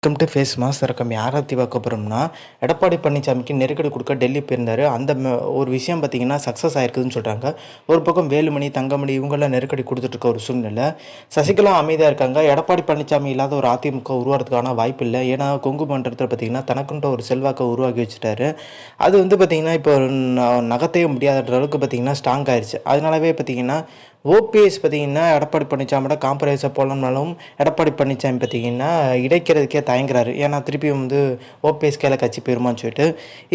Welcome to face mass இறக்கம் யாரை பற்றி பார்க்க போகிறோம்னா எடப்பாடி பழனிசாமிக்கு நெருக்கடி கொடுக்க டெல்லி போயிருந்தார். ஒரு விஷயம் பார்த்திங்கன்னா சக்ஸஸ் ஆயிருக்குதுன்னு சொல்கிறாங்க. ஒரு பக்கம் வேலுமணி, தங்கமணி இவங்கெல்லாம் நெருக்கடி கொடுத்துட்ருக்க ஒரு சூழ்நிலை. சசிகலா அமைதியாக இருக்காங்க. எடப்பாடி பழனிசாமி இல்லாத ஒரு அதிமுக உருவாகிறதுக்கான வாய்ப்பு இல்லை. ஏன்னா கொங்கு மண்டலத்தில் பார்த்திங்கன்னா தனக்குன்ற ஒரு செல்வாக்கை உருவாக்கி வச்சுட்டாரு. அது பார்த்திங்கன்னா இப்போ நகர்த்தவே முடியாத அளவுக்கு பார்த்திங்கன்னா ஸ்ட்ராங் ஆயிடுச்சு. அதனாலவே பார்த்திங்கன்னா ஓபிஎஸ் பார்த்திங்கன்னா எடப்பாடி பழனிசாமியோட காம்ப்ரமைஸாக போகலாம்னாலும் எடப்பாடி பழனிசாமி பார்த்திங்கன்னா இடைக்கிறதுக்கே தயங்குறாரு. ஏன்னா திருப்பியும் ஓபிஎஸ் கையில் கட்சி போயிருமான்னு சொல்லிட்டு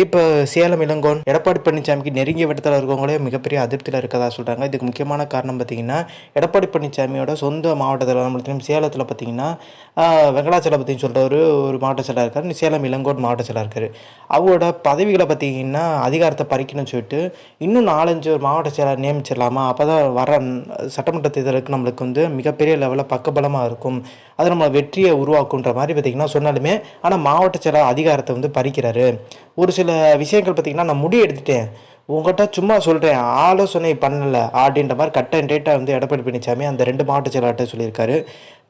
இப்போ சேலம் இளங்கோன் எடப்பாடி பழனிசாமிக்கு நெருங்கிய விடத்தில் இருக்கவங்களே மிகப்பெரிய அதிருப்தியில் இருக்கதா சொல்கிறாங்க. இதுக்கு முக்கியமான காரணம் பார்த்திங்கன்னா எடப்பாடி பழனிசாமியோட சொந்த மாவட்டத்தில் நம்மளுக்கு சேலத்தில் பார்த்திங்கன்னா வெங்கடாச்சலபதினு சொல்கிற ஒரு மாவட்ட செயலாக இருக்கார். சேலம் இளங்கோன் மாவட்ட செயலாக இருக்கார். அவரோட பதவிகளை பார்த்திங்கன்னா அதிகாரத்தை பறிக்கணும்னு சொல்லிட்டு இன்னும் 4-5 மாவட்ட செயலாளர் நியமிச்சிடலாமா, அப்போ தான் வர சட்டமன்ற தேர்தலுக்கு நம்மளுக்கு மிகப்பெரிய லெவலில் பக்கபலமாக இருக்கும், அது நம்ம வெற்றியை உருவாக்குன்ற மாதிரி பார்த்திங்கன்னா சொன்னாலுமே ஆனால் மாவட்ட செயலாளர் அதிகாரத்தை பறிக்கிறாரு. ஒரு சில விஷயங்கள் பார்த்திங்கன்னா நான் முடிவு எடுத்துட்டேன், உங்கள்கிட்ட சும்மா சொல்கிறேன், ஆலோசனை பண்ணலை அப்படின்ற மாதிரி கட் அண்ட் ரைட்டாக எடப்பாடி பழனிசாமி அந்த 2 மாவட்ட செயலாளர்கிட்ட சொல்லியிருக்காரு.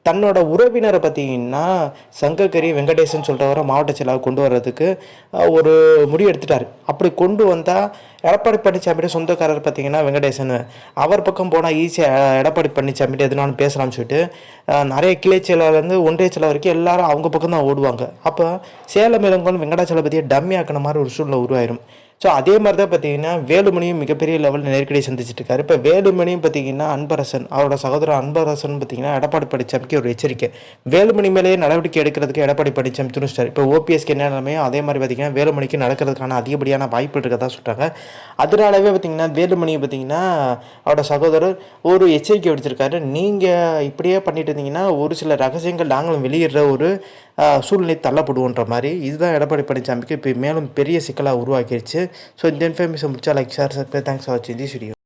தன்னோட உறவினரை பார்த்திங்கன்னா சங்ககிரி வெங்கடேசன் சொல்கிறவரை மாவட்ட செயலாளர் கொண்டு வர்றதுக்கு ஒரு முடிவு எடுத்துட்டார். அப்படி கொண்டு வந்தால் எடப்பாடி பழனிசாமியோட சொந்தக்காரர் பார்த்திங்கன்னா வெங்கடேசன், அவர் பக்கம் போனால் ஈஸியாக எடப்பாடி பழனிசாமிகிட்ட எதுனாலும் பேசலாம்னு சொல்லிட்டு நிறைய கிளை செயலாளர்லேருந்து ஒன்றிய செயலாளர் வரைக்கும் எல்லாரும் அவங்க பக்கம் தான் ஓடுவாங்க. அப்போ சேலம் இளங்கோன் வெங்கடாச்சலபதியை டம்மி ஆக்கின மாதிரி ஒரு சூழ்நிலை உருவாயிரும். ஸோ அதே மாதிரி தான் பார்த்திங்கன்னா வேலுமணியும் மிகப்பெரிய லெவலில் நெருக்கடியை சந்திச்சுட்டு இருக்காரு. இப்போ வேலுமணியும் பார்த்திங்கன்னா அன்பரசன், அவரோட சகோதரர் அன்பரசன் பார்த்திங்கன்னா எடப்பாடி பழனிசாமிக்கு ஒரு எச்சரிக்கை. வேலுமணி மேலேயே நடவடிக்கை எடுக்கிறதுக்கு எடப்பாடி பழனிசாமி துணிச்சிட்டார். இப்போ ஓபிஎஸ்க்கு என்ன நிலைமையோ அதே மாதிரி பார்த்திங்கன்னா வேலுமணிக்கு நடக்கிறதுக்கான அதிகப்படியான வாய்ப்பு இருக்கதான் சொல்கிறாங்க. அதனாலவே பார்த்திங்கன்னா வேலுமணி பார்த்திங்கன்னா அவரோட சகோதரர் ஒரு எச்சரிக்கை விடுத்திருக்காரு. நீங்கள் இப்படியே பண்ணிட்டு இருந்தீங்கன்னா ஒரு சில ரகசியங்கள் நாங்களும் வெளியிடுற ஒரு சூழ்நிலை தள்ளப்படுவோன்ற மாதிரி. இதுதான் எடப்பாடி பழனிசாமிக்கு இப்போ மேலும் பெரிய சிக்கலாக உருவாக்கிடுச்சு. ஸோ இந்த இன்ஃபர்மேஷன் முடிச்சா like share subscribe. Thanks for வாட்சிங் திஸ் வீடியோ.